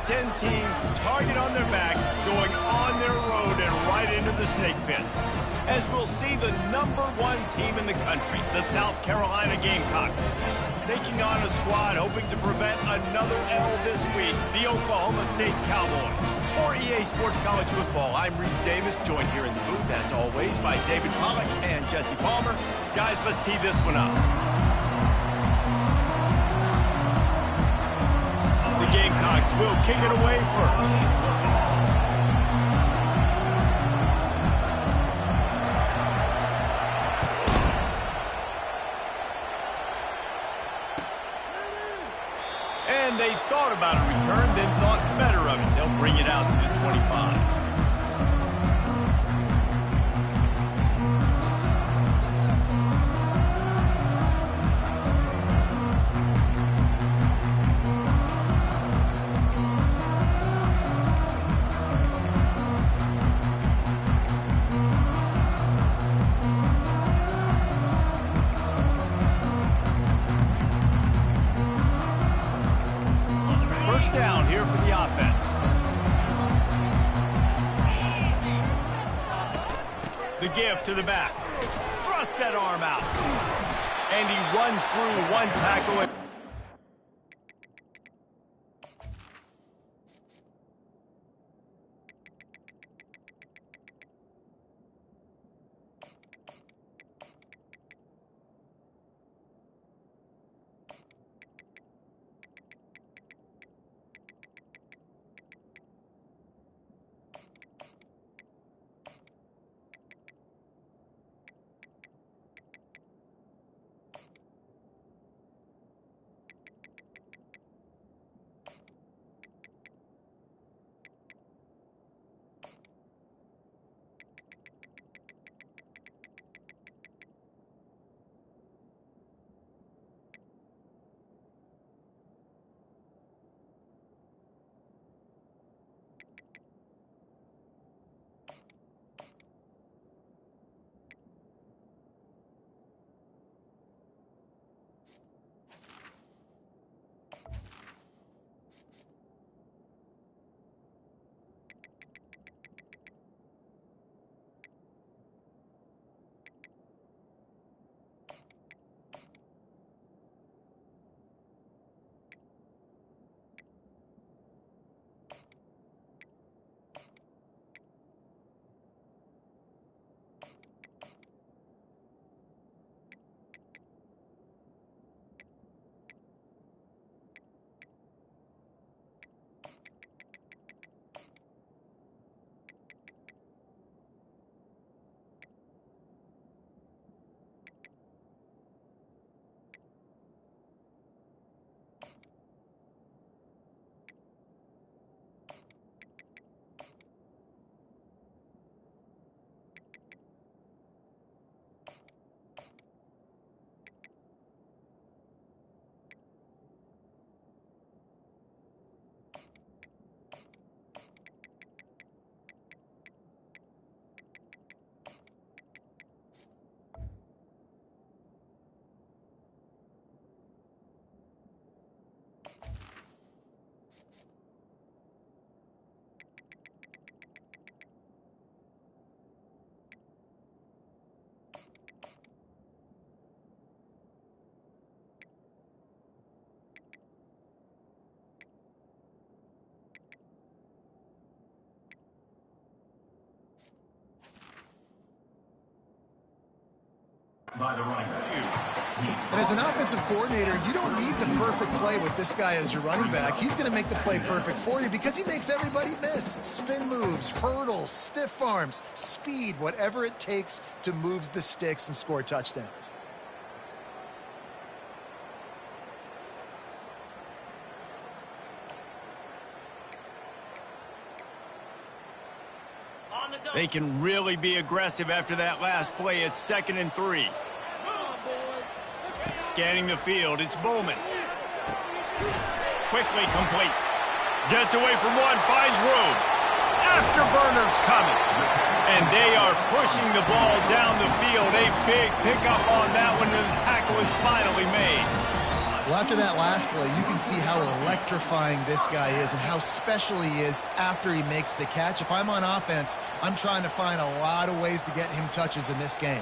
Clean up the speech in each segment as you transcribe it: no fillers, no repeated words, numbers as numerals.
10 team, target on their back, going on their road and right into the snake pit. As we'll see the #1 team in the country, the South Carolina Gamecocks, taking on a squad hoping to prevent another L this week, the Oklahoma State Cowboys. For EA Sports College Football, I'm Reese Davis, joined here in the booth, as always, by David Pollack and Jesse Palmer. Guys, let's tee this one up. The Gamecocks will kick it away first. And they thought about a return, then thought better of it. They'll bring it out to the 25. First down here for the offense. The give to the back. Thrust that arm out. And he runs through one tackle. By the running back. And as an offensive coordinator, you don't need the perfect play with this guy as your running back. He's going to make the play perfect for you because he makes everybody miss. Spin moves, hurdles, stiff arms, speed, whatever it takes to move the sticks and score touchdowns. They can really be aggressive after that last play. It's 2nd and 3. Scanning the field, it's Bowman. Quickly complete. Gets away from one, finds room. Afterburners coming. And they are pushing the ball down the field. A big pickup on that one, and the tackle is finally made. Well, after that last play, you can see how electrifying this guy is and how special he is after he makes the catch. If I'm on offense, I'm trying to find a lot of ways to get him touches in this game.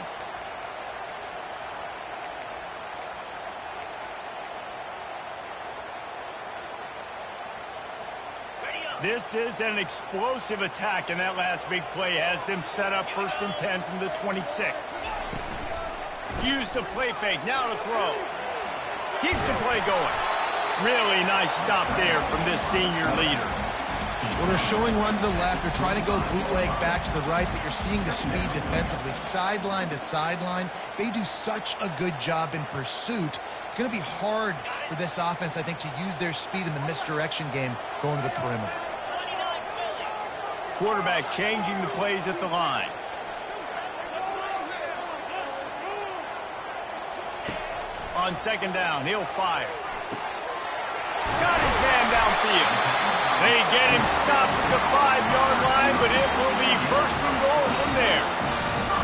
This is an explosive attack, and that last big play has them set up 1st and 10 from the 26. Use the play fake, now to throw. Keeps the play going. Really nice stop there from this senior leader. Well, they're showing run to the left. They're trying to go bootleg back to the right, but you're seeing the speed defensively, sideline to sideline. They do such a good job in pursuit. It's going to be hard for this offense, I think, to use their speed in the misdirection game going to the perimeter. Quarterback changing the plays at the line. On 2nd down, he'll fire. Got his man downfield. They get him stopped at the 5-yard line, but it will be 1st and goal from there.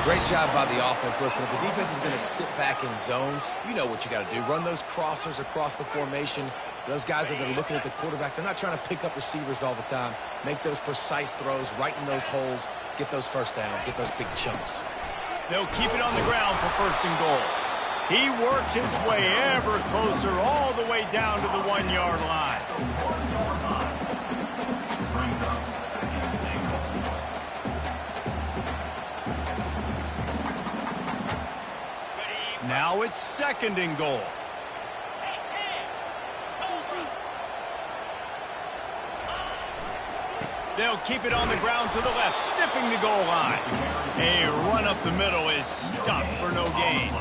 Great job by the offense. Listen, if the defense is going to sit back in zone, you know what you got to do. Run those crossers across the formation. Those guys that are looking at the quarterback, they're not trying to pick up receivers all the time. Make those precise throws, right in those holes, get those first downs, get those big chunks. They'll keep it on the ground for 1st and goal. He works his way ever closer all the way down to the 1-yard line. Now it's 2nd and goal. They'll keep it on the ground to the left, sniffing the goal line. A run up the middle is stopped for no gain.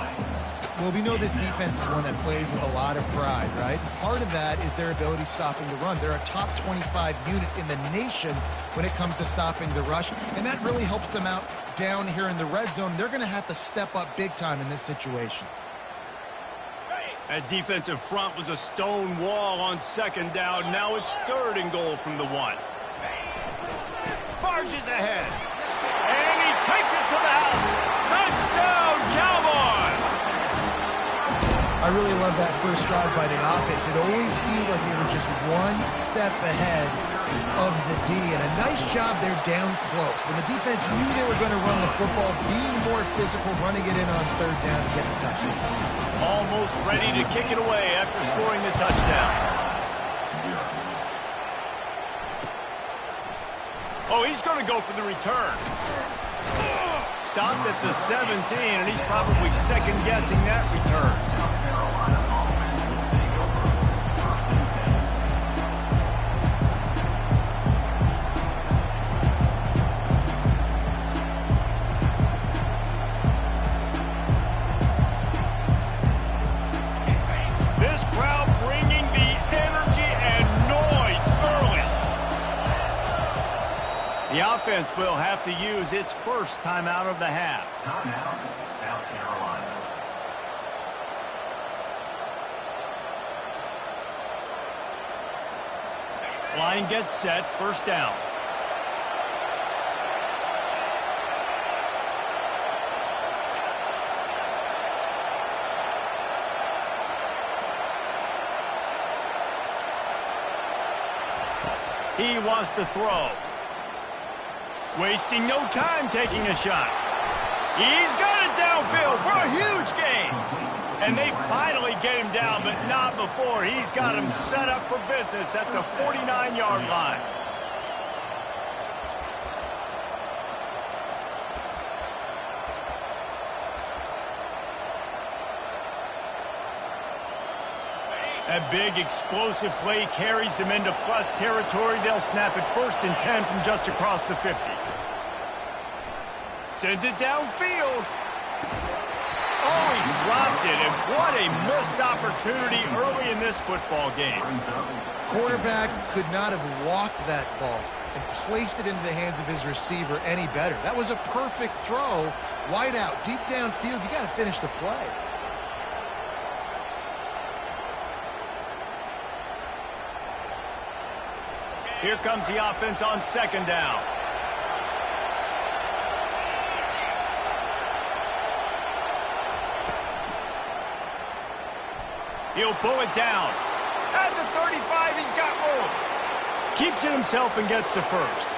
Well, we know this defense is one that plays with a lot of pride, right? Part of that is their ability stopping the run. They're a top 25 unit in the nation when it comes to stopping the rush, and that really helps them out down here in the red zone. They're going to have to step up big time in this situation. That defensive front was a stone wall on 2nd down. Now it's 3rd and goal from the 1. Barges ahead. And he takes it to the house. Touchdown, Cowboys! I really love that first drive by the offense. It always seemed like they were just one step ahead of the D, and a nice job there down close. When the defense knew they were going to run the football, being more physical, running it in on 3rd down to get the touchdown. Almost ready to kick it away after scoring the touchdown. Oh, he's going to go for the return. Stopped at the 17, and he's probably second-guessing that return. This crowd bringing the energy and noise early. The offense will have to use its first timeout of the half. Timeout, South Carolina. Line gets set, 1st down. He wants to throw. Wasting no time taking a shot. He's got it downfield for a huge gain. And they finally get him down, but not before. He's got him set up for business at the 49-yard line. That big explosive play carries them into plus territory. They'll snap it 1st and 10 from just across the 50. Sends it downfield. Oh, he dropped it, and what a missed opportunity early in this football game. Quarterback could not have walked that ball and placed it into the hands of his receiver any better. That was a perfect throw. Wide out, deep downfield. You got to finish the play. Here comes the offense on 2nd down. He'll pull it down. At the 35, he's got room. Keeps it himself and gets to first.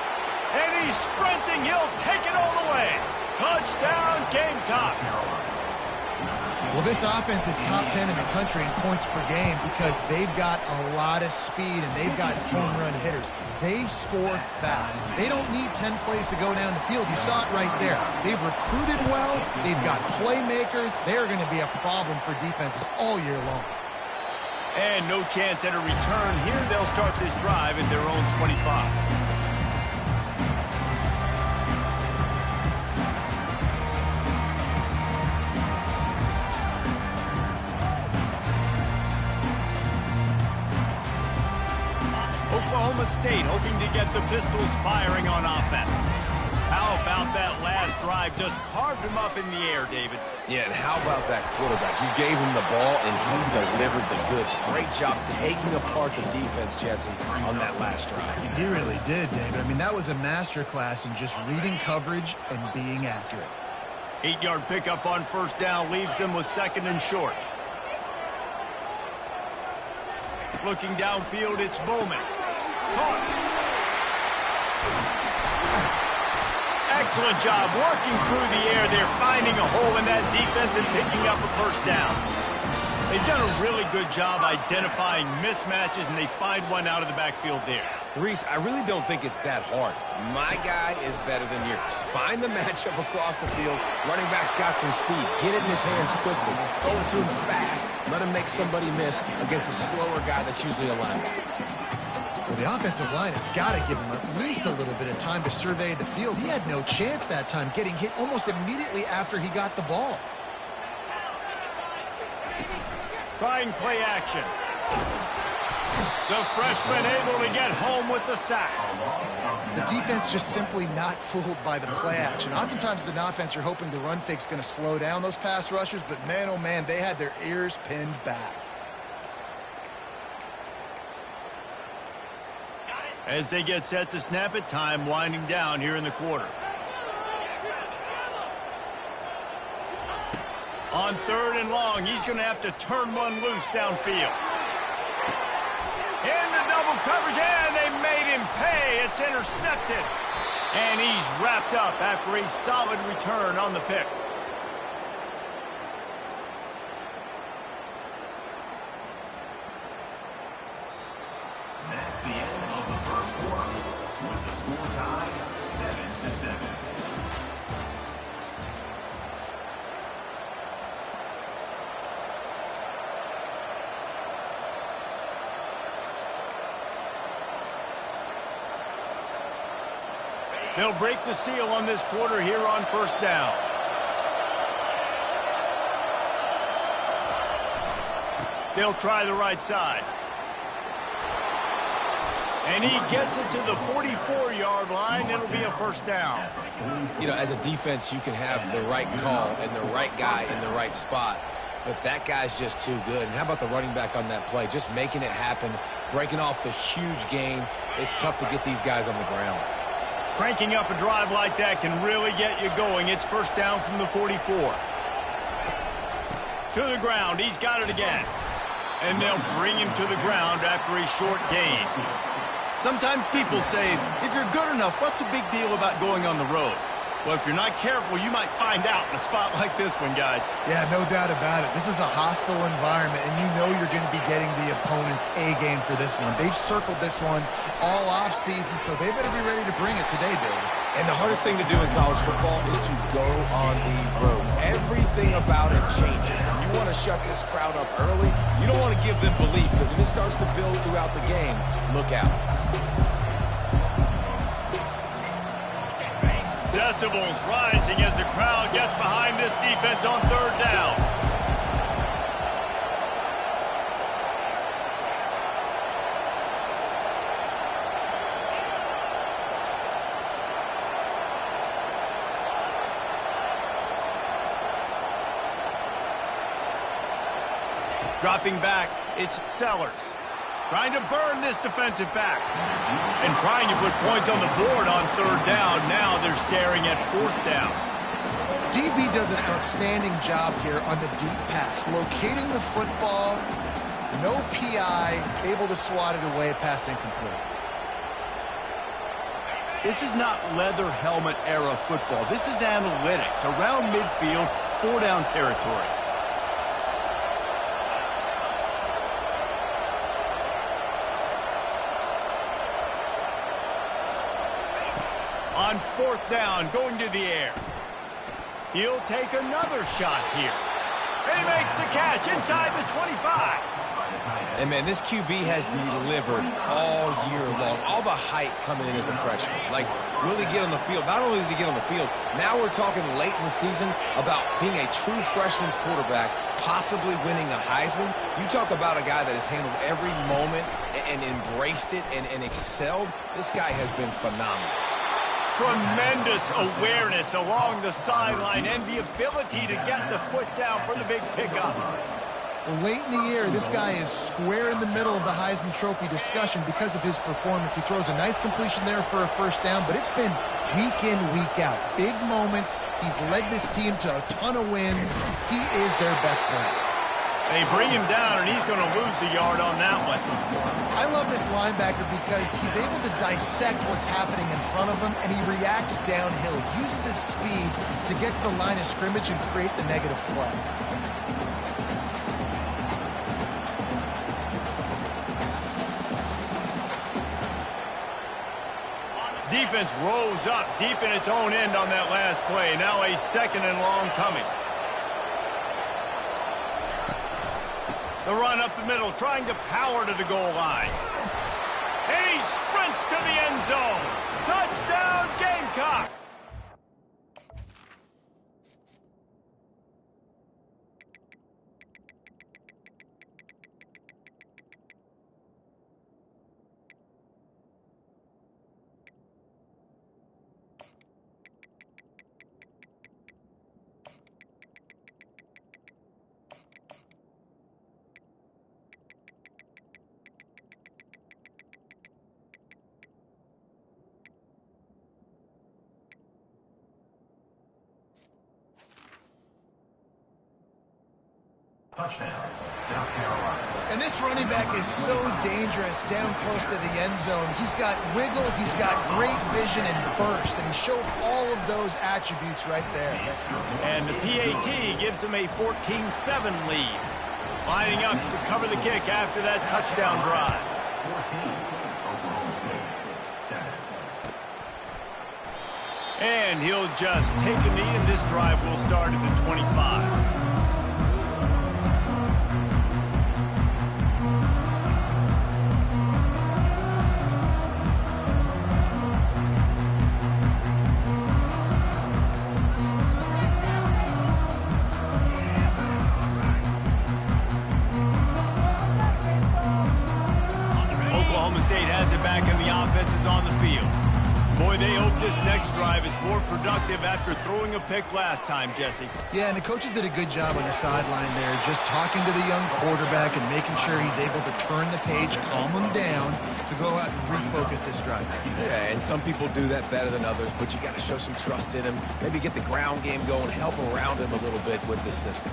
And he's sprinting. He'll take it all the way. Touchdown, Gamecocks. Well, this offense is top 10 in the country in points per game because they've got a lot of speed and they've got home run hitters. They score fast. They don't need 10 plays to go down the field. You saw it right there. They've recruited well. They've got playmakers. They're going to be a problem for defenses all year long. And no chance at a return here. They'll start this drive at their own 25. Oklahoma State hoping to get the Pistols firing on offense. How about that last drive? Just carved him up in the air, David. Yeah, and how about that quarterback? You gave him the ball, and he delivered the goods. Great job taking apart the defense, Jesse, on that last drive. He really did, David. I mean, that was a masterclass in just reading coverage and being accurate. 8-yard pickup on first down leaves them with second and short. Looking downfield, it's Bowman. Caught. Excellent job working through the air. They're finding a hole in that defense and picking up a first down. They've done a really good job identifying mismatches, and they find one out of the backfield there. Reese, I really don't think it's that hard. My guy is better than yours. Find the matchup across the field. Running back's got some speed. Get it in his hands quickly. Throw it to him fast. Let him make somebody miss against a slower guy that's usually a linebacker. Well, the offensive line has got to give him at least a little bit of time to survey the field. He had no chance that time, getting hit almost immediately after he got the ball. Trying play action. The freshman able to get home with the sack. The defense just simply not fooled by the play action. Oftentimes as an offense, you're hoping the run fake's going to slow down those pass rushers, but man, oh man, they had their ears pinned back. As they get set to snap it, time winding down here in the quarter. On third and long, he's going to have to turn one loose downfield. Into double coverage, and they made him pay. It's intercepted. And he's wrapped up after a solid return on the pick. That's the end of the first quarter, with the score tied 7-7. They'll break the seal on this quarter here on first down. They'll try the right side. And he gets it to the 44-yard line. It'll be a first down. You know, as a defense, you can have the right call and the right guy in the right spot, but that guy's just too good. And how about the running back on that play? Just making it happen, breaking off the huge gain. It's tough to get these guys on the ground. Cranking up a drive like that can really get you going. It's first down from the 44. To the ground. He's got it again. And they'll bring him to the ground after a short gain. Sometimes people say, if you're good enough, what's the big deal about going on the road? Well, if you're not careful, you might find out in a spot like this one, guys. Yeah, no doubt about it. This is a hostile environment, and you know you're going to be getting the opponent's A-game for this one. They've circled this one all off-season, so they better be ready to bring it today, Dave. And the hardest thing to do in college football is to go on the road. Everything about it changes. And you want to shut this crowd up early. You don't want to give them belief, because if it starts to build throughout the game, look out. Decibels rising as the crowd gets behind this defense on third down. Dropping back, it's Sellers. Trying to burn this defensive back. And trying to put points on the board on third down. Now they're staring at fourth down. DB does an outstanding job here on the deep pass, locating the football No PI, able to swat it away, pass incomplete. This is not leather helmet era football. This is analytics around midfield, 4-down territory. On 4th down, going to the air. He'll take another shot here. And he makes the catch inside the 25. And, man, this QB has delivered all year long. All the hype coming in as a freshman. Like, will he get on the field? Not only does he get on the field, now we're talking late in the season about being a true freshman quarterback, possibly winning a Heisman. You talk about a guy that has handled every moment and embraced it and excelled. This guy has been phenomenal. Tremendous awareness along the sideline and the ability to get the foot down for the big pickup. Well, late in the year, this guy is square in the middle of the Heisman Trophy discussion because of his performance. He throws a nice completion there for a first down, but it's been week in, week out. Big moments. He's led this team to a ton of wins. He is their best player. They bring him down, and he's going to lose a yard on that one. I love this linebacker because he's able to dissect what's happening in front of him, and he reacts downhill. He uses his speed to get to the line of scrimmage and create the negative play. Defense rose up deep in its own end on that last play. Now a 2nd and long coming. The run up the middle, trying to power to the goal line. And he sprints to the end zone. Touchdown, Gamecock! Touchdown, South Carolina. And this running back is so dangerous down close to the end zone. He's got wiggle, he's got great vision and burst, and he showed all of those attributes right there. And the PAT gives him a 14-7 lead. Lining up to cover the kick after that touchdown drive. 14, Oklahoma State, 7. And he'll just take a knee, and this drive will start at the 25. They hope this next drive is more productive after throwing a pick last time, Jesse. Yeah, and the coaches did a good job on the sideline there, just talking to the young quarterback and making sure he's able to turn the page, calm him down, to go out and refocus this drive. Yeah, and some people do that better than others, but you got to show some trust in him, maybe get the ground game going, help around him a little bit with this system.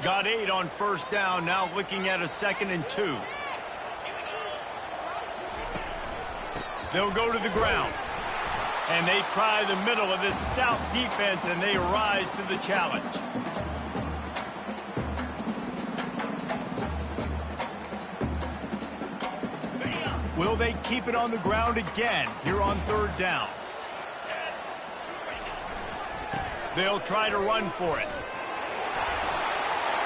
Got 8 on first down, now looking at a 2nd and 2. They'll go to the ground. And they try the middle of this stout defense, and they rise to the challenge. Will they keep it on the ground again here on 3rd down? They'll try to run for it.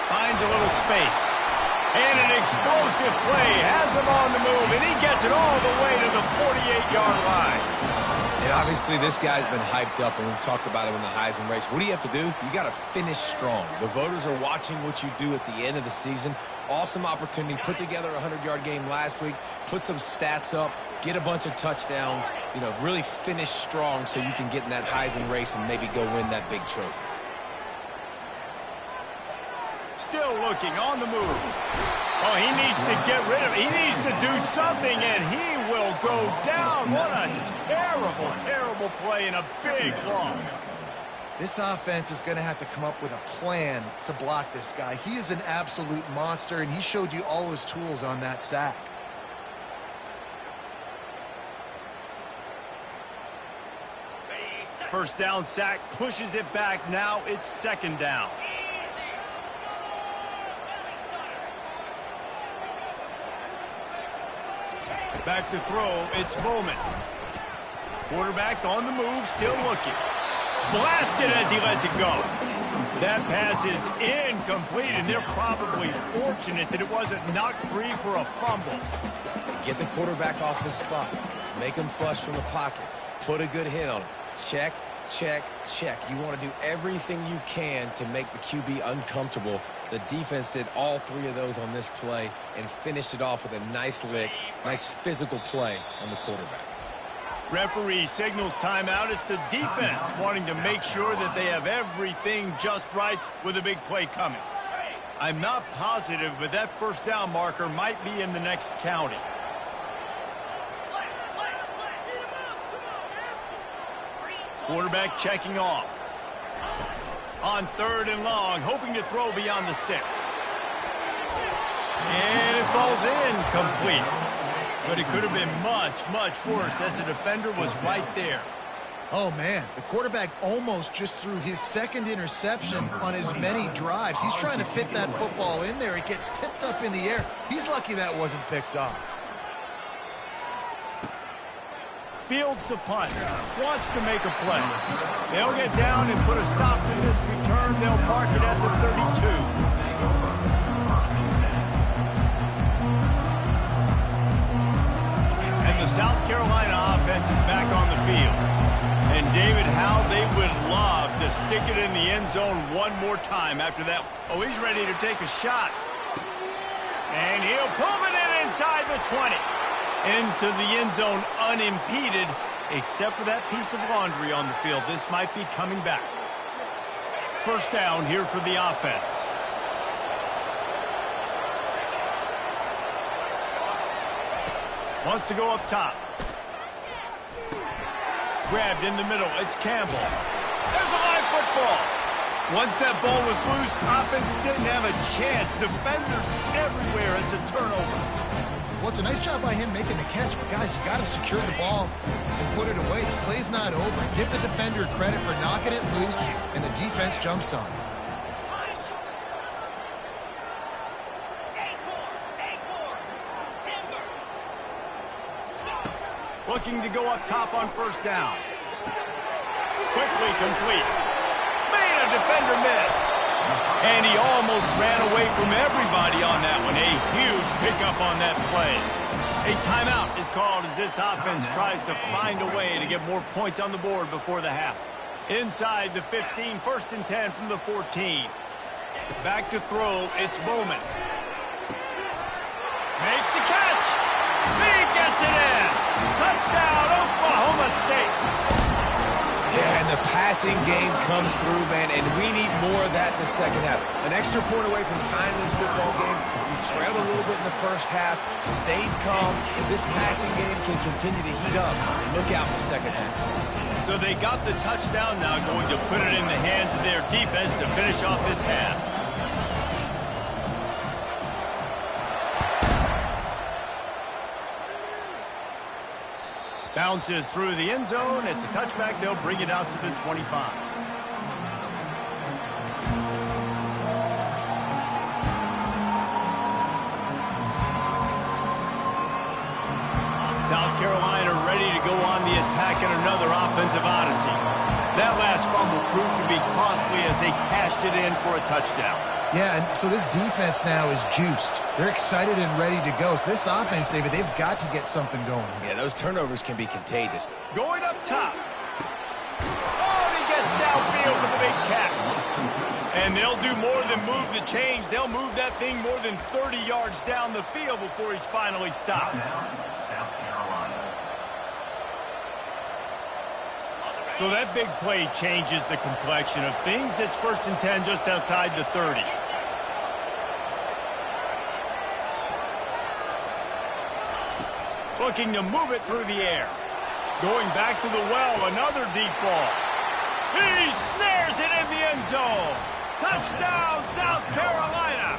Finds a little space. And an explosive play. Has him on the move, and he gets it all the way to the 48-yard line. And obviously this guy's been hyped up, and we've talked about him in the Heisman race. What do you have to do? You got to finish strong. The voters are watching what you do at the end of the season. Awesome opportunity. Put together a 100-yard game last week. Put some stats up. Get a bunch of touchdowns. You know, really finish strong so you can get in that Heisman race and maybe go win that big trophy. Still looking on the move. Oh, he needs to get rid of it. He needs to do something, and he will go down. What a terrible, terrible play and a big loss. This offense is going to have to come up with a plan to block this guy. He is an absolute monster, and he showed you all his tools on that sack. First down sack, pushes it back. Now it's second down. Back to throw, it's Bowman. Quarterback on the move, still looking. Blasted as he lets it go. That pass is incomplete, and they're probably fortunate that it wasn't knocked free for a fumble. Get the quarterback off his spot. Make him flush from the pocket. Put a good hit on him. Check, check, check. You want to do everything you can to make the QB uncomfortable. The defense did all three of those on this play and finished it off with a nice lick, nice physical play on the quarterback. Referee signals timeout. It's the defense wanting to make sure that they have everything just right with a big play coming. I'm not positive, but that first down marker might be in the next county. Quarterback checking off. On third and long, hoping to throw beyond the sticks. And it falls incomplete. But it could have been much, much worse as the defender was right there. Oh, man, the quarterback almost just threw his second interception on as many drives. He's trying to fit that football in there. It gets tipped up in the air. He's lucky that wasn't picked off. Fields the punt. Wants to make a play. They'll get down and put a stop to this return. They'll mark it at the 32. And the South Carolina offense is back on the field. And David, how they would love to stick it in the end zone one more time after that. Oh, he's ready to take a shot. And he'll pull it in inside the 20. Into the end zone unimpeded, except for that piece of laundry on the field. This might be coming back. First down here for the offense. Wants to go up top. Grabbed in the middle. It's Campbell. There's a live football. Once that ball was loose, offense didn't have a chance. Defenders everywhere. It's a turnover. Well, it's a nice job by him making the catch, but guys, you got to secure the ball and put it away. The play's not over. Give the defender credit for knocking it loose, and the defense jumps on it. Looking to go up top on first down. Quickly complete. Made a defender miss. And he almost ran away from everybody on that one. A huge pickup on that play. A timeout is called as this offense tries to find a way to get more points on the board before the half. Inside the 15, first and 10 from the 14. Back to throw, it's Bowman. Makes the catch. He gets it in. Touchdown, Oklahoma State. Yeah, and the passing game comes through, man, and we need more of that in the second half. An extra point away from tying this football game. We trailed a little bit in the first half, stayed calm. If this passing game can continue to heat up, look out in the second half. So they got the touchdown now, going to put it in the hands of their defense to finish off this half. Bounces through the end zone. It's a touchback. They'll bring it out to the 25. South Carolina ready to go on the attack in another offensive odyssey. That last fumble proved to be costly as they cashed it in for a touchdown. Yeah, and so this defense now is juiced. They're excited and ready to go. So this offense, David, they've got to get something going. Yeah, those turnovers can be contagious. Going up top. Oh, he gets downfield with the big catch. And they'll do more than move the chains. They'll move that thing more than 30 yards down the field before he's finally stopped. South Carolina. So that big play changes the complexion of things. It's first and 10 just outside the 30. Looking to move it through the air. Going back to the well, another deep ball. He snares it in the end zone. Touchdown, South Carolina.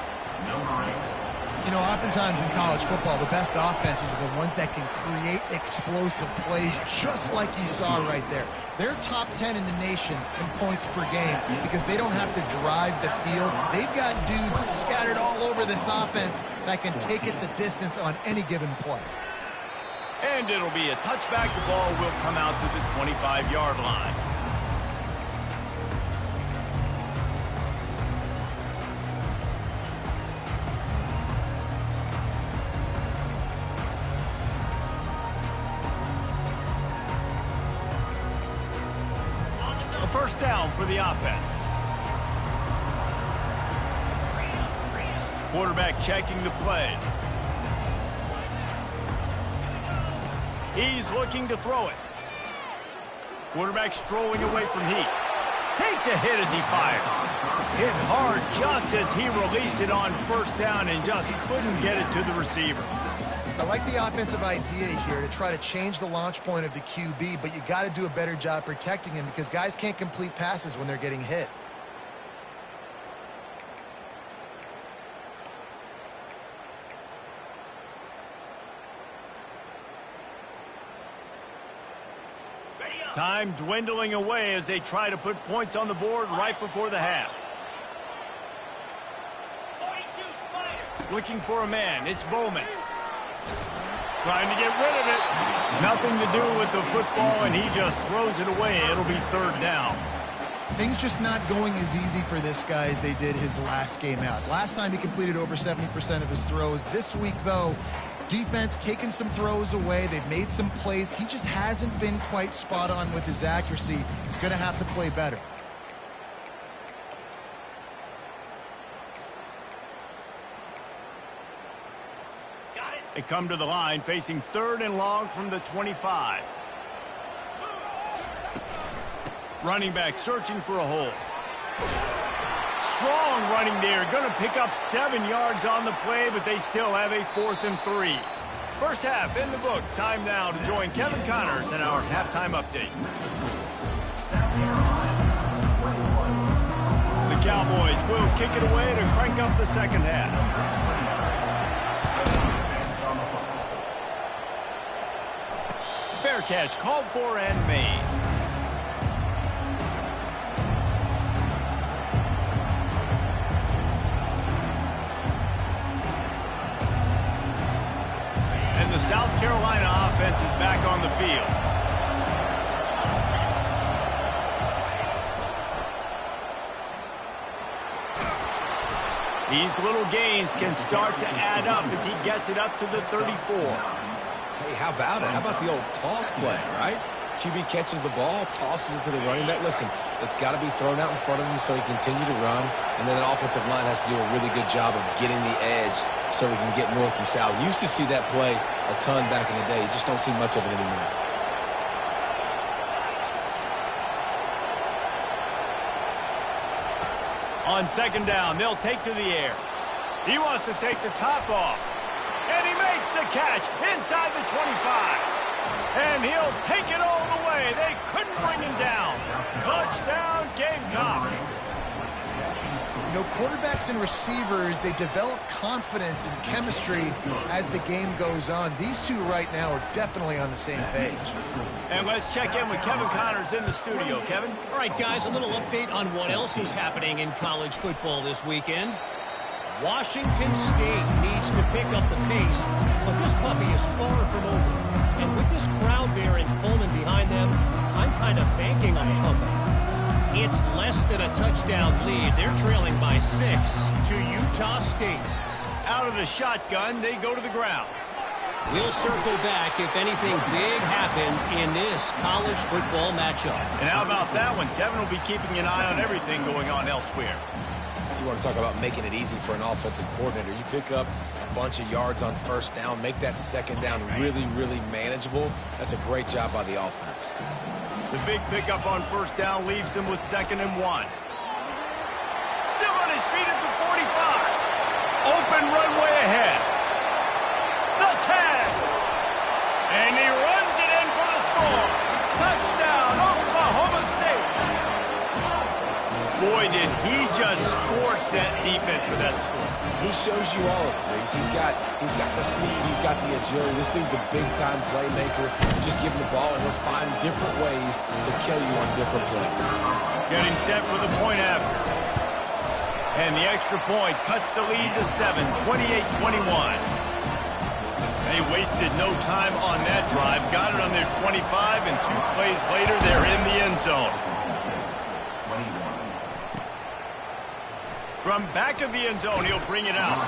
You know, oftentimes in college football, the best offenses are the ones that can create explosive plays, just like you saw right there. They're top 10 in the nation in points per game because they don't have to drive the field. They've got dudes scattered all over this offense that can take it the distance on any given play. And it'll be a touchback. The ball will come out to the 25-yard line. A first down for the offense. Quarterback checking the play. He's looking to throw it. Quarterback strolling away from heat. Takes a hit as he fires. Hit hard just as he released it on first down and just couldn't get it to the receiver. I like the offensive idea here to try to change the launch point of the QB, but you got to do a better job protecting him because guys can't complete passes when they're getting hit. Time dwindling away as they try to put points on the board right before the half. Looking for a man. It's Bowman. Trying to get rid of it. Nothing to do with the football, and he just throws it away. It'll be third down. Things just not going as easy for this guy as they did his last game out. Last time he completed over 70% of his throws. This week, though, defense taking some throws away. They've made some plays. He just hasn't been quite spot on with his accuracy. He's going to have to play better. They come to the line facing third and long from the 25. Running back searching for a hole. Strong running there. Going to pick up 7 yards on the play, but they still have a 4th and 3. First half in the books. Time now to join Kevin Connors in our halftime update. The Cowboys will kick it away to crank up the second half. Fair catch called for and made. And the South Carolina offense is back on the field. These little gains can start to add up as he gets it up to the 34. Hey, how about it? How about the old toss play, right? QB catches the ball, tosses it to the running back. Listen, it's got to be thrown out in front of him so he can continue to run. And then the offensive line has to do a really good job of getting the edge so we can get north and south. Used to see that play a ton back in the day. You just don't see much of it anymore. On second down, they'll take to the air. He wants to take the top off. And he makes the catch inside the 25. And he'll take it all the way. They couldn't bring him down. Touchdown, Gamecocks. You know, quarterbacks and receivers, they develop confidence and chemistry as the game goes on. These two right now are definitely on the same page. And let's check in with Kevin Connors in the studio. Kevin? All right, guys, a little update on what else is happening in college football this weekend. Washington State needs to pick up the pace, but this puppy is far from over. And with this crowd there in Pullman behind them, I'm kind of banking on a comeback. It's less than a touchdown lead. They're trailing by 6 to Utah State. Out of the shotgun, they go to the ground. We'll circle back if anything big happens in this college football matchup. And how about that one? Kevin will be keeping an eye on everything going on elsewhere. You want to talk about making it easy for an offensive coordinator. You pick up a bunch of yards on first down, make that second down really, really manageable. That's a great job by the offense. The big pickup on first down leaves him with 2nd and 1. Still on his feet at the 45. Open runway ahead. The tag. advantage for that score. He shows you all of it, Reese. He's got the speed, he's got the agility. This dude's a big-time playmaker. Just give him the ball, and he'll find different ways to kill you on different plays. Getting set for the point after. And the extra point cuts the lead to 7, 28-21. They wasted no time on that drive. Got it on their 25, and 2 plays later, they're in the end zone. From back of the end zone, he'll bring it out.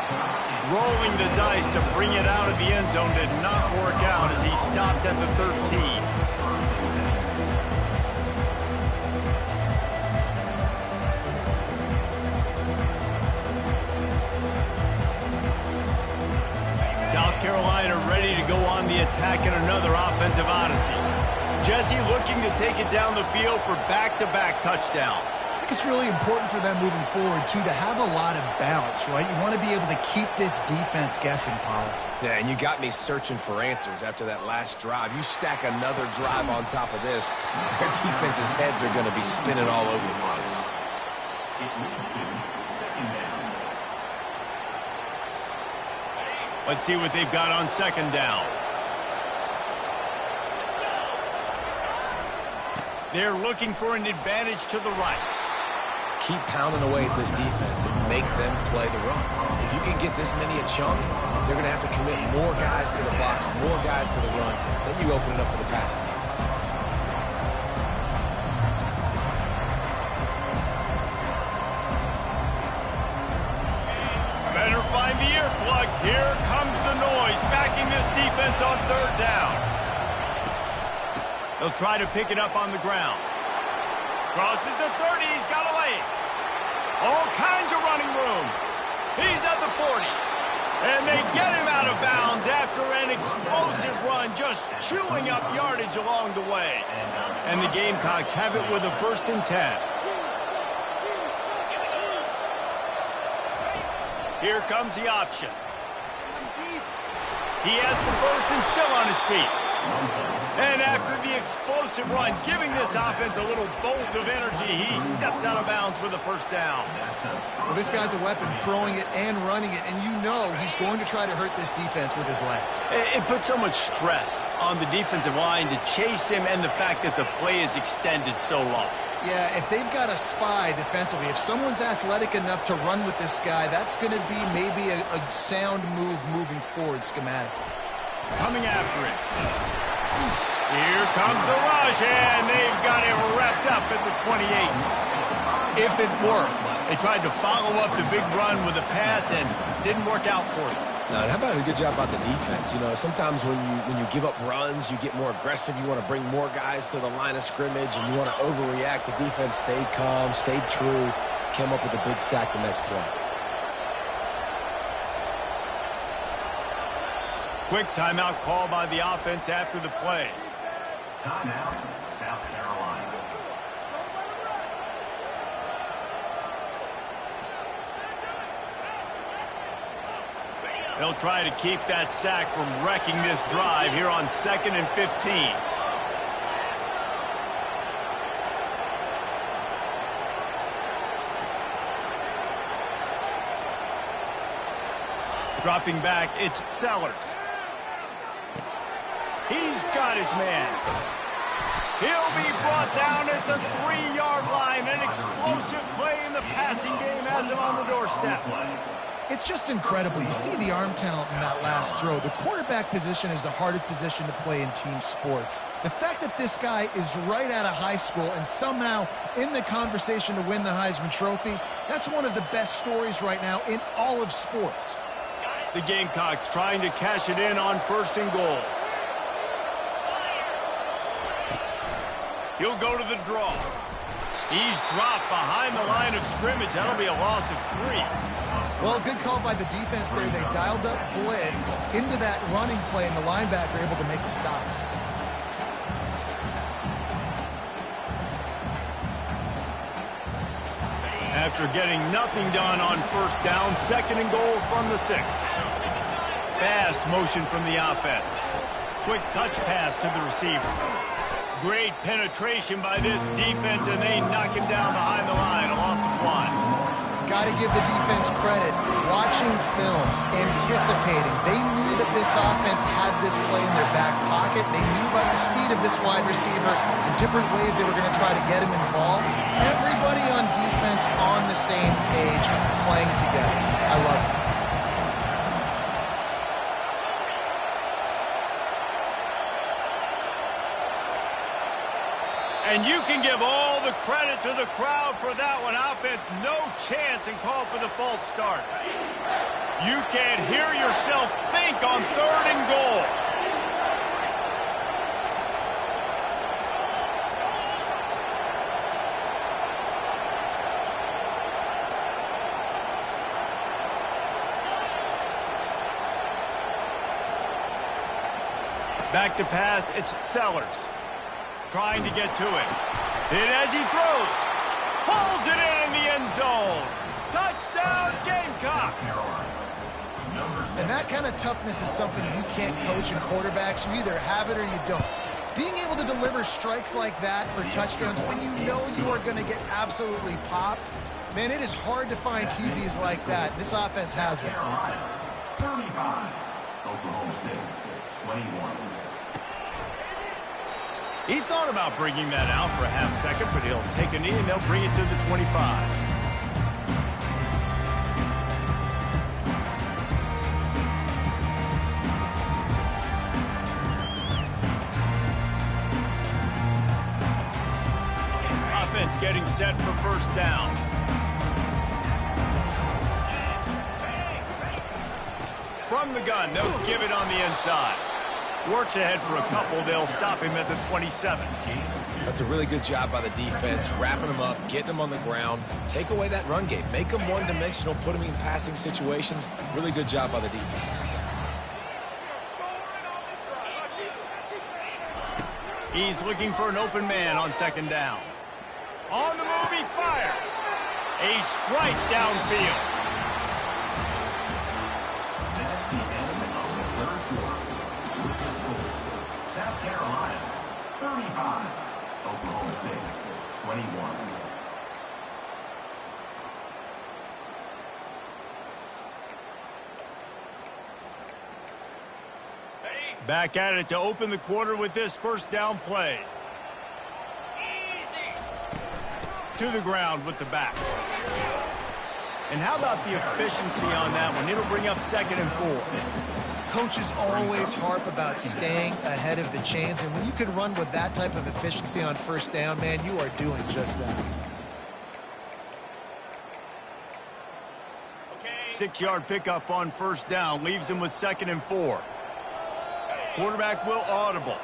Rolling the dice to bring it out of the end zone did not work out as he stopped at the 13. South Carolina ready to go on the attack in another offensive odyssey. Jesse looking to take it down the field for back-to-back touchdowns. I think it's really important for them moving forward, too, to have a lot of balance, right? You want to be able to keep this defense guessing, Pollard. Yeah, and you got me searching for answers after that last drive. You stack another drive on top of this, their defense's heads are going to be spinning all over the place. Let's see what they've got on second down. They're looking for an advantage to the right. Keep pounding away at this defense and make them play the run. If you can get this many a chunk, they're going to have to commit more guys to the box, more guys to the run. Then you open it up for the passing game. Better find the earplugs. Here comes the noise, backing this defense on third down. They'll try to pick it up on the ground. Crosses the 30. He's got a lane. All kinds of running room. He's at the 40. And they get him out of bounds after an explosive run, just chewing up yardage along the way. And the Gamecocks have it with a 1st and 10. Here comes the option. He has the first and still on his feet. And after the explosive run, giving this offense a little bolt of energy, he steps out of bounds with a 1st down. Well, this guy's a weapon, throwing it and running it, and you know he's going to try to hurt this defense with his legs. It puts so much stress on the defensive line to chase him, and the fact that the play is extended so long. Yeah, if they've got a spy defensively, if someone's athletic enough to run with this guy, that's going to be maybe a sound move moving forward schematically. Coming after it. Here comes the rush, and they've got it wrapped up at the 28. If it works. They tried to follow up the big run with a pass and didn't work out for them. No, how about a good job about the defense? You know, sometimes when you give up runs, you get more aggressive. You want to bring more guys to the line of scrimmage, and you want to overreact. The defense stayed calm, stayed true, came up with a big sack the next play. Quick timeout call by the offense after the play. Timeout, South Carolina. They'll try to keep that sack from wrecking this drive here on 2nd and 15. Dropping back, it's Sellers. He's got his man. He'll be brought down at the 3-yard line. An explosive play in the passing game has him on the doorstep. It's just incredible. You see the arm talent in that last throw. The quarterback position is the hardest position to play in team sports. The fact that this guy is right out of high school and somehow in the conversation to win the Heisman Trophy, that's one of the best stories right now in all of sports. The Gamecocks trying to cash it in on 1st and goal. He'll go to the draw. He's dropped behind the line of scrimmage. That'll be a loss of 3. Well, good call by the defense there. They dialed up blitz into that running play, and the linebacker able to make the stop. After getting nothing done on 1st down, 2nd and goal from the 6. Fast motion from the offense. Quick touch pass to the receiver. Great penetration by this defense, and they knock him down behind the line. A loss of 1. got to give the defense credit. Watching film, anticipating. They knew that this offense had this play in their back pocket. They knew by the speed of this wide receiver and different ways they were going to try to get him involved. Everybody on defense on the same page, playing together. I love it. And you can give all the credit to the crowd for that one. Offense, no chance, and call for the false start. You can't hear yourself think on 3rd and goal. Back to pass, it's Sellers. Trying to get to it. And as he throws, pulls it in the end zone. Touchdown, Gamecocks. And that kind of toughness is something you can't coach in quarterbacks. You either have it or you don't. Being able to deliver strikes like that for touchdowns when you know you are going to get absolutely popped, man, it is hard to find QBs like that. This offense has one. 35. Oklahoma State, 21. He thought about bringing that out for a half second, but he'll take a knee and they'll bring it to the 25. Offense getting set for first down. From the gun, they'll give it on the inside. Works ahead for a couple. They'll stop him at the 27. That's a really good job by the defense, wrapping them up, getting them on the ground. Take away that run game. Make them one-dimensional, put them in passing situations. Really good job by the defense. He's looking for an open man on 2nd down. On the move, he fires. A strike downfield. South Carolina, 35. Oklahoma State, 21. Back at it to open the quarter with this first down play. To the ground with the back. And how about the efficiency on that one? It'll bring up 2nd and 4. Coaches always harp about staying ahead of the chains, and when you can run with that type of efficiency on first down, man, you are doing just that. 6-yard pickup on first down leaves him with 2nd and 4. Quarterback will audible.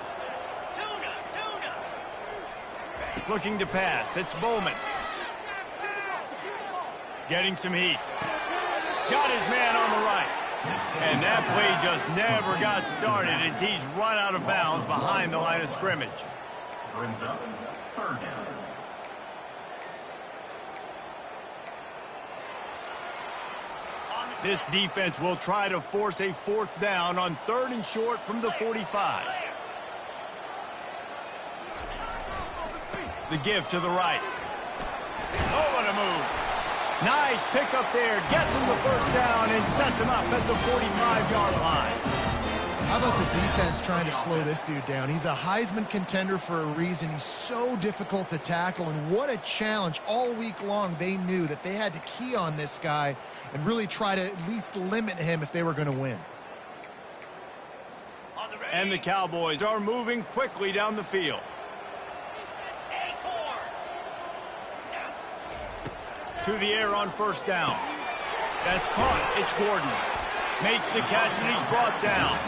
Looking to pass. It's Bowman. Getting some heat. Got his man on the right. And that play just never got started as he's run out of bounds behind the line of scrimmage. Brings up 3rd down. This defense will try to force a 4th down on 3rd and short from the 45. The give to the right. Oh, what a move. Nice pick up there. Gets him the first down and sets him up at the 45-yard line. How about the defense trying to slow this dude down? He's a Heisman contender for a reason. He's so difficult to tackle, and what a challenge. All week long, they knew that they had to key on this guy and really try to at least limit him if they were going to win. And the Cowboys are moving quickly down the field. To the air on first down. That's caught. It's Gordon. Makes the catch, and he's brought down.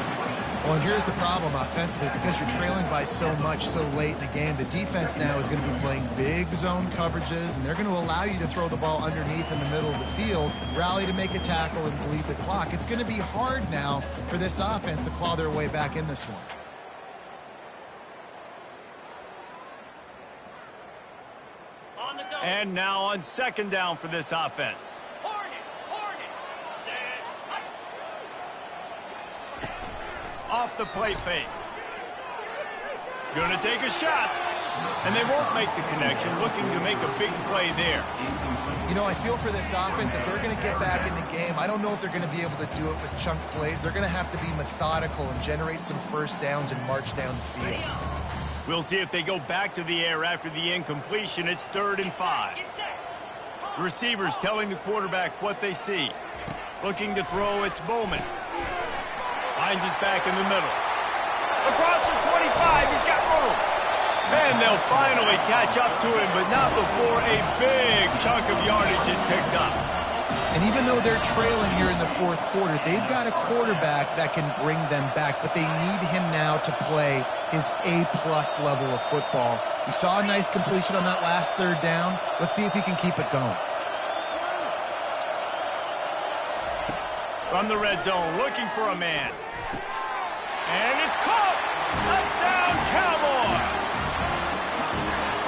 Well, and here's the problem offensively. Because you're trailing by so much so late in the game, the defense now is going to be playing big zone coverages, and they're going to allow you to throw the ball underneath in the middle of the field, rally to make a tackle, and bleed the clock. It's going to be hard now for this offense to claw their way back in this one. And now on 2nd down for this offense. Off the play fake. Gonna take a shot. And they won't make the connection, looking to make a big play there. You know, I feel for this offense, if they're going to get back in the game, I don't know if they're going to be able to do it with chunk plays. They're going to have to be methodical and generate some first downs and march down the field. We'll see if they go back to the air after the incompletion. It's 3rd and 5. Receivers telling the quarterback what they see. Looking to throw, it's Bowman. Finds his back in the middle. Across the 25, he's got room. And they'll finally catch up to him, but not before a big chunk of yardage is picked up. And even though they're trailing here in the 4th quarter, they've got a quarterback that can bring them back, but they need him now to play his A-plus level of football. We saw a nice completion on that last 3rd down. Let's see if he can keep it going. From the red zone, looking for a man. And it's caught! Touchdown, Cowboys!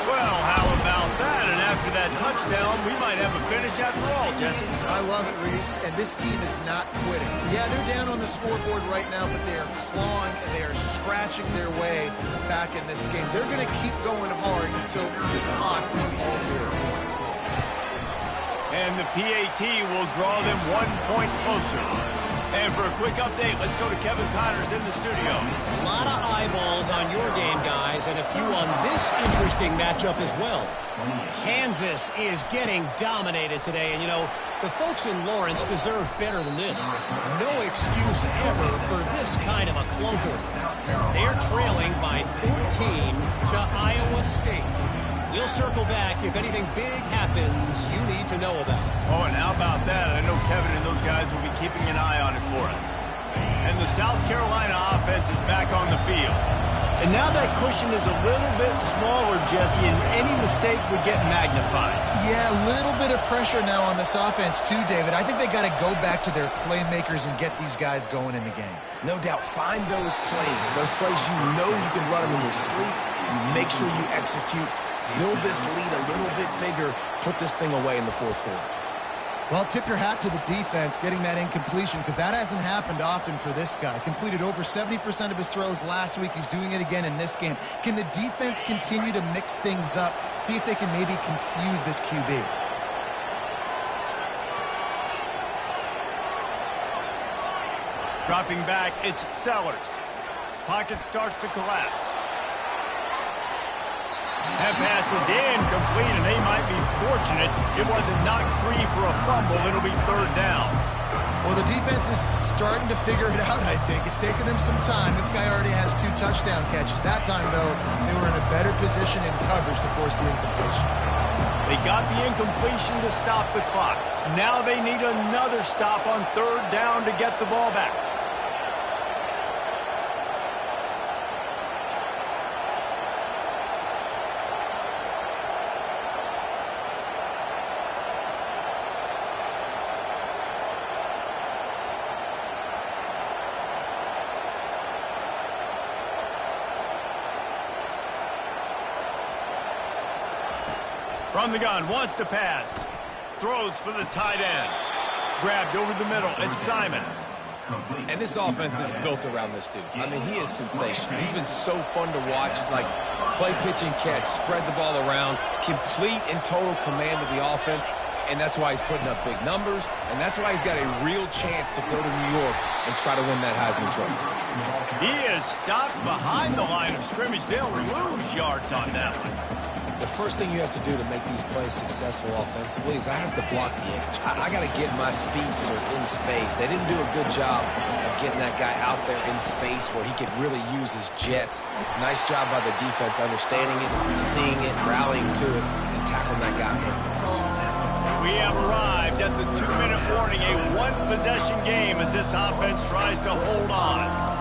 Well, how about that? And after that touchdown, we might have a finish after all, Jesse. I love it, Reese, and this team is not quitting. Yeah, they're down on the scoreboard right now, but they are clawing and they are scratching their way back in this game. They're going to keep going hard until this clock is all 0. And the PAT will draw them 1 point closer. And for a quick update, let's go to Kevin Connors in the studio. A lot of eyeballs on your game, guys, and a few on this interesting matchup as well. Kansas is getting dominated today, and, you know, the folks in Lawrence deserve better than this. No excuse ever for this kind of a clunker. They're trailing by 14 to Iowa State. We'll circle back if anything big happens you need to know about. Oh, and how about that? I know Kevin and those guys will be keeping an eye on it for us. And the South Carolina offense is back on the field. And now that cushion is a little bit smaller, Jesse, and any mistake would get magnified. Yeah, a little bit of pressure now on this offense too, David. I think they got to go back to their playmakers and get these guys going in the game. No doubt, find those plays you know you can run them in your sleep. You make sure you execute. Build this lead a little bit bigger. Put this thing away in the 4th quarter. Well, tip your hat to the defense getting that incompletion, because that hasn't happened often for this guy. Completed over 70% of his throws last week. He's doing it again in this game. Can the defense continue to mix things up? See if they can maybe confuse this QB. Dropping back, it's Sellers. Pocket starts to collapse. That pass is incomplete, and they might be fortunate it wasn't knocked free for a fumble. It'll be 3rd down. Well, the defense is starting to figure it out, I think. It's taken them some time. This guy already has 2 touchdown catches. That time, though, they were in a better position in coverage to force the incompletion. They got the incompletion to stop the clock. Now they need another stop on 3rd down to get the ball back. From the gun, wants to pass. Throws for the tight end. Grabbed over the middle, it's Simon. And this offense is built around this dude. I mean, he is sensational. He's been so fun to watch, like play, pitch, and catch, spread the ball around, complete and total command of the offense. And that's why he's putting up big numbers, and that's why he's got a real chance to go to New York and try to win that Heisman Trophy. He is stopped behind the line of scrimmage. They'll lose yards on that one. The first thing you have to do to make these plays successful offensively is I have to block the edge. I got to get my speedster in space. They didn't do a good job of getting that guy out there in space where he could really use his jets. Nice job by the defense understanding it, seeing it, rallying to it, and tackling that guy for a miss. We have arrived at the 2-minute warning, a one-possession game as this offense tries to hold on.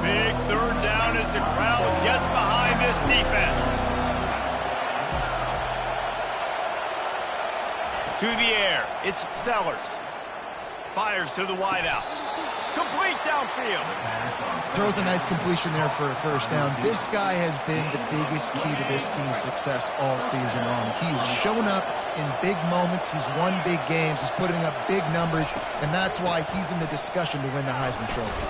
Big 3rd down as the crowd gets behind this defense. To the air, it's Sellers. Fires to the wideout. Complete downfield. Throws a nice completion there for a first down. This guy has been the biggest key to this team's success all season long. He's shown up in big moments. He's won big games. He's putting up big numbers, and that's why he's in the discussion to win the Heisman Trophy.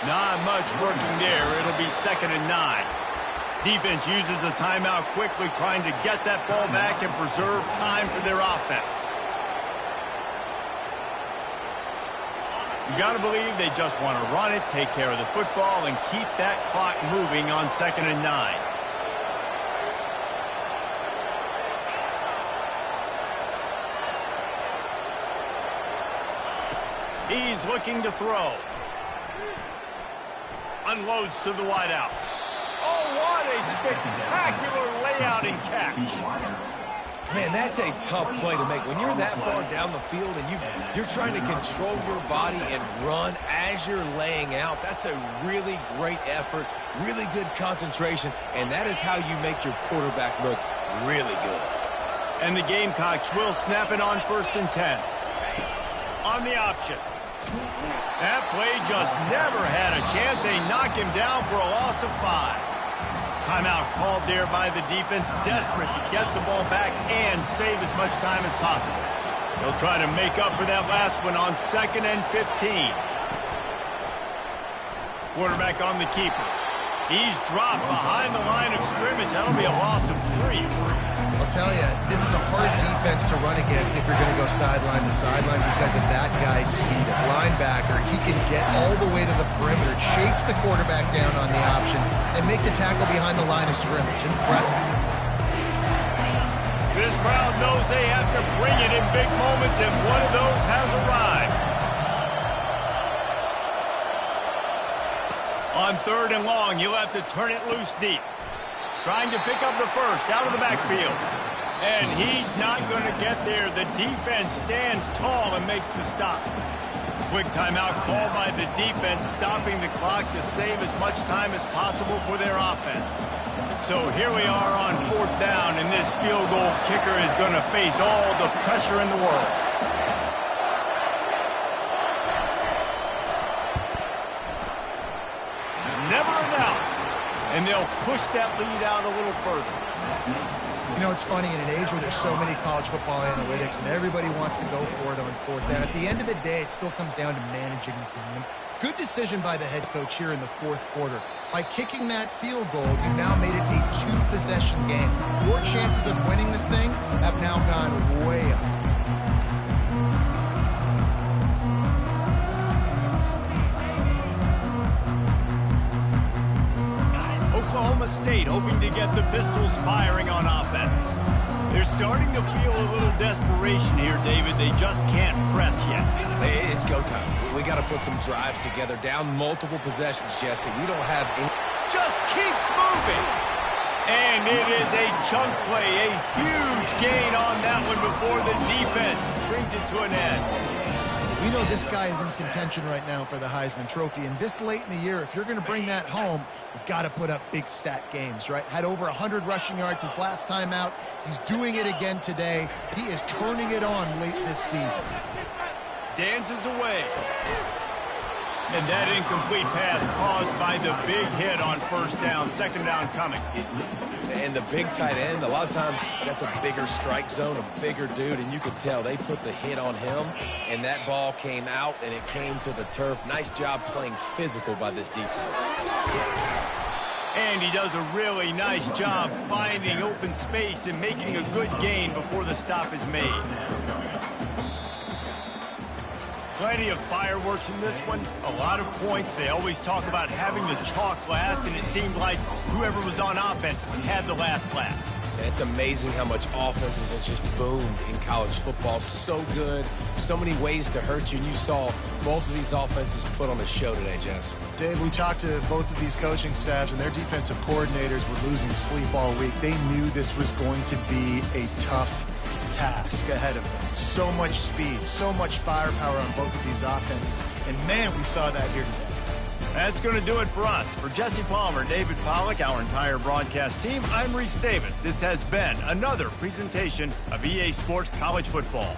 Not much working there. It'll be 2nd and 9. Defense uses a timeout quickly, trying to get that ball back and preserve time for their offense. You got to believe they just want to run it, take care of the football, and keep that clock moving on 2nd and 9. He's looking to throw. Unloads to the wideout. Oh, what a spectacular layout and catch. Man, that's a tough play to make. When you're that far down the field and you're trying to control your body and run as you're laying out, that's a really great effort, really good concentration, and that is how you make your quarterback look really good. And the Gamecocks will snap it on 1st and 10. On the option. That play just never had a chance. They knock him down for a loss of 5. Timeout called there by the defense, desperate to get the ball back and save as much time as possible. They'll try to make up for that last one on 2nd and 15. Quarterback on the keeper. He's dropped behind the line of scrimmage. That'll be a loss of 3. I'll tell you, this is a hard defense to run against if you're going to go sideline to sideline because of that guy's speed. At linebacker, he can get all the way to the perimeter, chase the quarterback down on the option, and make the tackle behind the line of scrimmage. Impressive. This crowd knows they have to bring it in big moments, and one of those has arrived. On 3rd and long, you'll have to turn it loose deep. Trying to pick up the first out of the backfield. And he's not going to get there. The defense stands tall and makes the stop. Quick timeout called by the defense, stopping the clock to save as much time as possible for their offense. So here we are on 4th down, and this field goal kicker is going to face all the pressure in the world. Never a doubt. And they'll push that lead out a little further. You know, it's funny, in an age where there's so many college football analytics and everybody wants to go for it on 4th down, at the end of the day, it still comes down to managing the game. Good decision by the head coach here in the 4th quarter. By kicking that field goal, you've now made it a 2-possession game. Your chances of winning this thing have now gone way up. Oklahoma State hoping to get the Pistols firing on offense. They're starting to feel a little desperation here, David. They just can't press yet. Hey, it's go time. We got to put some drives together. Down multiple possessions, Jesse. We don't have any... Just keeps moving. And it is a chunk play, a huge gain on that one before the defense brings it to an end. We know this guy is in contention right now for the Heisman Trophy, and this late in the year, if you're going to bring that home, you've got to put up big stat games, right? Had over 100 rushing yards his last time out. He's doing it again today. He is turning it on late this season. Dances away. And that incomplete pass caused by the big hit on 1st down, 2nd down coming. And the big tight end, a lot of times that's a bigger strike zone, a bigger dude, and you could tell they put the hit on him, and that ball came out, and it came to the turf. Nice job playing physical by this defense. And he does a really nice job finding open space and making a good gain before the stop is made. Plenty of fireworks in this one, a lot of points. They always talk about having the chalk last, and it seemed like whoever was on offense had the last laugh. It's amazing how much offense has just boomed in college football. So good, so many ways to hurt you, and you saw both of these offenses put on a show today, Jess. Dave, we talked to both of these coaching staffs, and their defensive coordinators were losing sleep all week. They knew this was going to be a tough task ahead of them. So much speed, so much firepower on both of these offenses. And man, we saw that here today. That's going to do it for us. For Jesse Palmer, David Pollack, our entire broadcast team, I'm Reese Davis. This has been another presentation of EA Sports College Football.